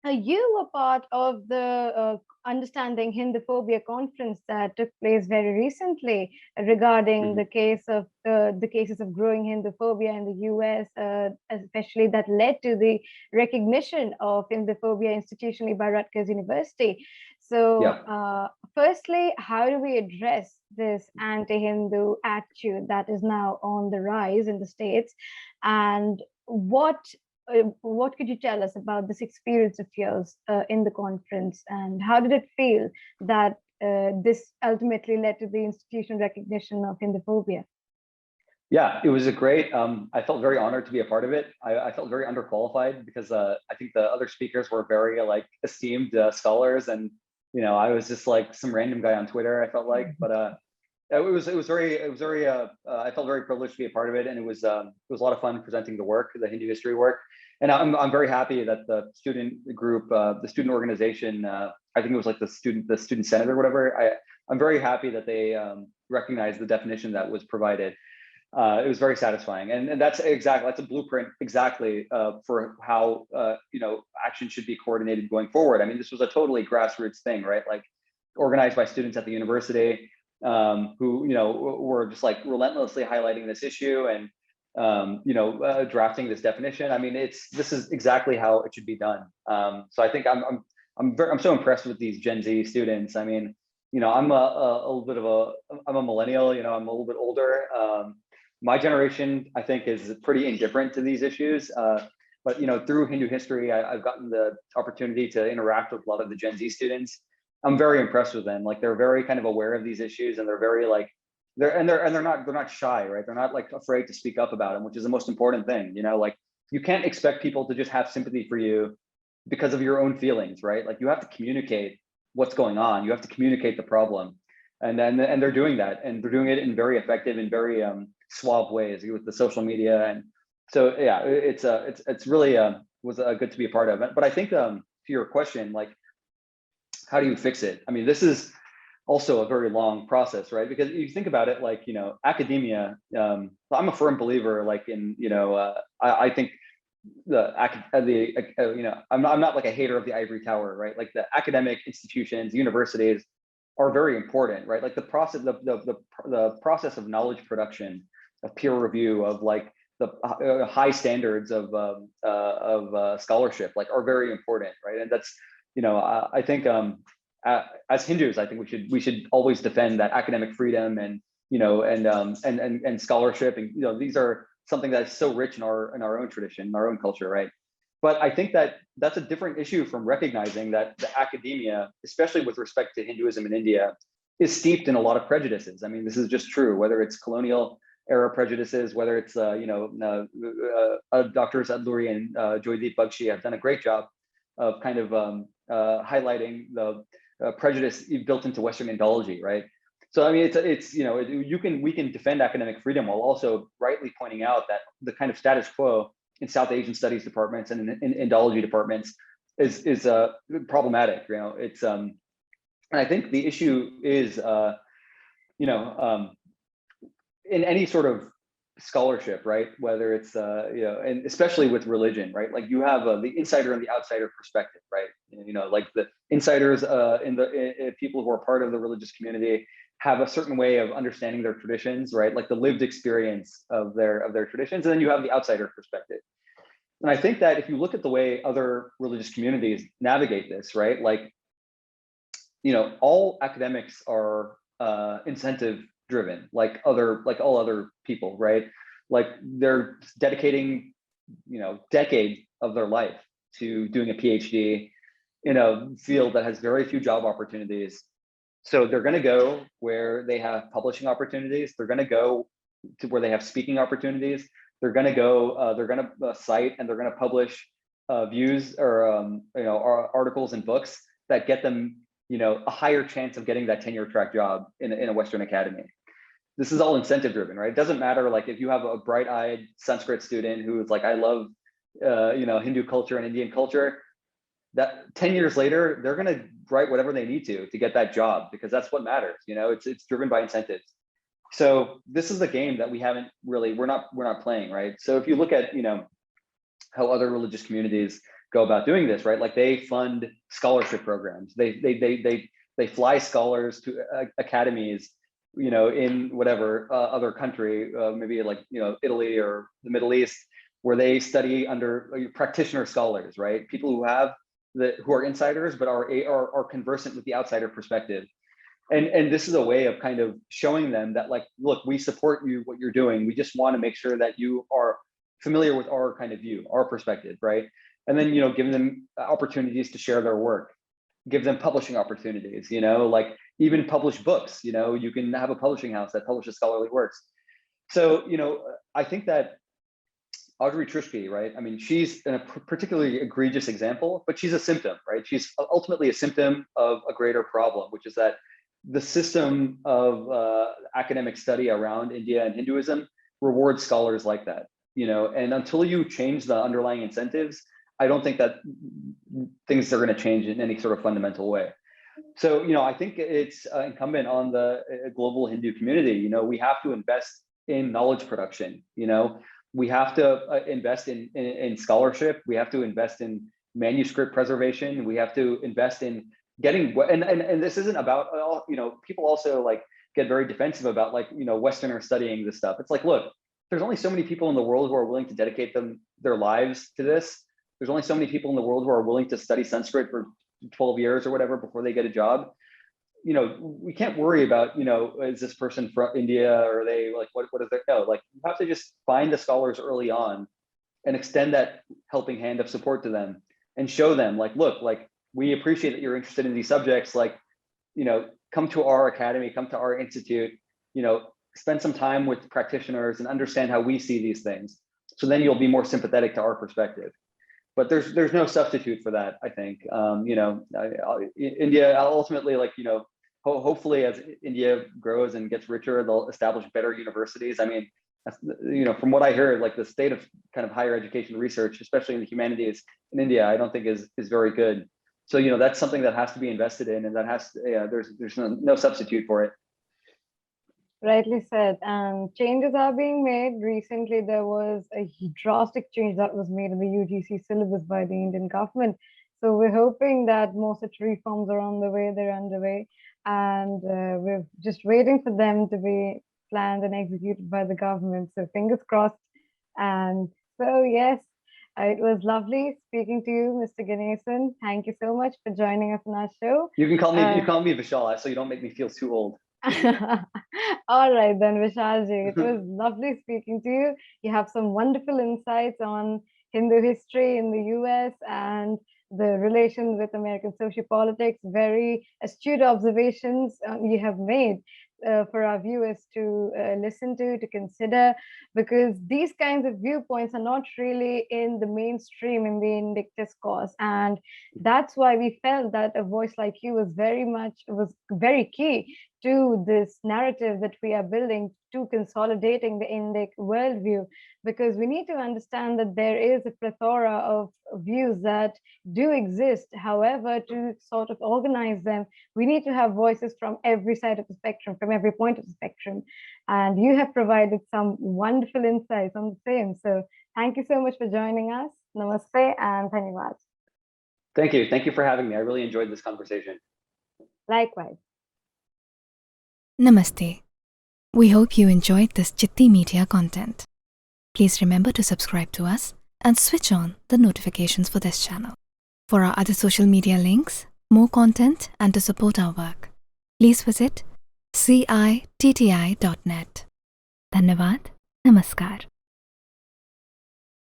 You were part of the Understanding Hinduphobia conference that took place very recently regarding Mhm. the cases of growing Hinduphobia in the US, especially that led to the recognition of Hinduphobia institutionally by Rutgers University. So, Yeah. firstly, how do we address this anti-Hindu attitude that is now on the rise in the States, and what could you tell us about this experience of yours in the conference, and how did it feel that this ultimately led to the institutional recognition of Hinduphobia? Yeah, it was a great. I felt very honored to be a part of it. I felt very underqualified because I think the other speakers were very like esteemed scholars, and I was just like some random guy on Twitter. I felt like, but I felt very privileged to be a part of it, and it was a lot of fun presenting the work, the Hindu history work, and I'm very happy that the student group, the student organization, I think it was like the student senate or whatever. I'm very happy that they recognized the definition that was provided. It was very satisfying, and that's a blueprint exactly for how action should be coordinated going forward. I mean, this was a totally grassroots thing, right? Like organized by students at the university, who were just like relentlessly highlighting this issue and drafting this definition. I mean, this is exactly how it should be done. So I think I'm so impressed with these Gen Z students. I mean, I'm a little bit of I'm a millennial. I'm a little bit older. My generation, I think, is pretty indifferent to these issues. But through Hindu history, I've gotten the opportunity to interact with a lot of the Gen Z students. I'm very impressed with them. Like they're very kind of aware of these issues, and they're very like they're not shy, right? They're not like afraid to speak up about them, which is the most important thing. Like you can't expect people to just have sympathy for you because of your own feelings, right? Like you have to communicate what's going on. You have to communicate the problem, and they're doing that, and they're doing it in very effective and very suave ways with the social media. And so yeah, it's really was good to be a part of it. But I think to your question, like how do you fix it? I mean, this is also a very long process, right? Because you think about it, like academia. I'm a firm believer, like in I think I'm not like a hater of the ivory tower, right? Like the academic institutions, universities are very important, right? Like the process of knowledge production, of peer review, of like the high standards of scholarship, like are very important, right? And that's I think as Hindus, I think we should always defend that academic freedom and and scholarship, and these are something that's so rich in our own tradition, in our own culture, right? But I think that that's a different issue from recognizing that the academia, especially with respect to Hinduism in India, is steeped in a lot of prejudices. I mean, this is just true, whether it's colonial era prejudices, whether it's Doctors Adluri and Joydeep Bagshi have done a great job of kind of highlighting the prejudice built into Western Indology, right? So I mean, we can defend academic freedom while also rightly pointing out that the kind of status quo in South Asian studies departments and in Indology departments is problematic. And I think the issue is in any sort of scholarship, right? Whether it's and especially with religion, right? Like you have the insider and the outsider perspective, right? Like the insiders people who are part of the religious community have a certain way of understanding their traditions, right? Like the lived experience of their traditions, and then you have the outsider perspective. And I think that if you look at the way other religious communities navigate this, right? Like all academics are incentive driven, like all other people, right? Like they're dedicating decades of their life to doing a PhD in a field that has very few job opportunities. So they're going to go where they have publishing opportunities. They're going to go to where they have speaking opportunities. They're going to go. They're going to cite and they're going to publish views or articles and books that get them a higher chance of getting that tenure track job in a Western academy. This is all incentive driven, right? It doesn't matter like if you have a bright-eyed Sanskrit student who is like, I love Hindu culture and Indian culture, that 10 years later they're going to write whatever they need to get that job, because that's what matters. It's driven by incentives. So this is a game that we're not playing, right? So if you look at how other religious communities go about doing this, right? Like they fund scholarship programs. They fly scholars to academies, in whatever other country, maybe like Italy or the Middle East, where they study under practitioner scholars, right? People who are insiders but are conversant with the outsider perspective. And this is a way of kind of showing them that, like, look, we support you, what you're doing. We just want to make sure that you are familiar with our kind of view, our perspective, right? And then, giving them opportunities to share their work, give them publishing opportunities, like even publish books, you can have a publishing house that publishes scholarly works. So, I think that Audrey Truschke, right? I mean, she's a particularly egregious example, but she's a symptom, right? She's ultimately a symptom of a greater problem, which is that the system of academic study around India and Hinduism rewards scholars like that, and until you change the underlying incentives, I don't think that things are going to change in any sort of fundamental way. So, I think it's incumbent on the global Hindu community. We have to invest in knowledge production. We have to invest in scholarship. We have to invest in manuscript preservation. We have to invest in getting, and this isn't about, people also like get very defensive about like, Westerners studying this stuff. It's like, look, there's only so many people in the world who are willing to dedicate their lives to this. There's only so many people in the world who are willing to study Sanskrit for 12 years or whatever before they get a job. We can't worry about, is this person from India, or are they like, what is their, no, like you have to just find the scholars early on and extend that helping hand of support to them and show them like, look, like we appreciate that you're interested in these subjects, like, come to our academy, come to our institute, spend some time with practitioners and understand how we see these things. So then you'll be more sympathetic to our perspective. But there's no substitute for that, I think. India ultimately, like, hopefully as India grows and gets richer, they'll establish better universities. I mean, from what I heard, like the state of kind of higher education research, especially in the humanities in India, I don't think is very good. So, that's something that has to be invested in, and that has to, there's no substitute for it. Rightly said. And changes are being made. Recently, there was a drastic change that was made in the UGC syllabus by the Indian government. So we're hoping that more such reforms are on the way, they're underway. And we're just waiting for them to be planned and executed by the government. So fingers crossed. And so, yes, it was lovely speaking to you, Mr. Ganesan. Thank you so much for joining us on our show. You can call me Vishal, so you don't make me feel too old. All right then, Vishalji, it was lovely speaking to you. You have some wonderful insights on Hindu history in the US and the relations with American sociopolitics. Very astute observations you have made for our viewers to listen to consider, because these kinds of viewpoints are not really in the mainstream in the Indic discourse, and that's why we felt that a voice like you was very key to this narrative that we are building, to consolidating the Indic worldview, because we need to understand that there is a plethora of views that do exist. However, to sort of organize them, we need to have voices from every side of the spectrum, from every point of the spectrum. And you have provided some wonderful insights on the same. So thank you so much for joining us. Namaste and dhanyawad. Thank you. Thank you for having me. I really enjoyed this conversation. Likewise. Namaste. We hope you enjoyed this Citti Media content. Please remember to subscribe to us and switch on the notifications for this channel. For our other social media links, more content, and to support our work, please visit citti.net. Dhanyavad. Namaskar.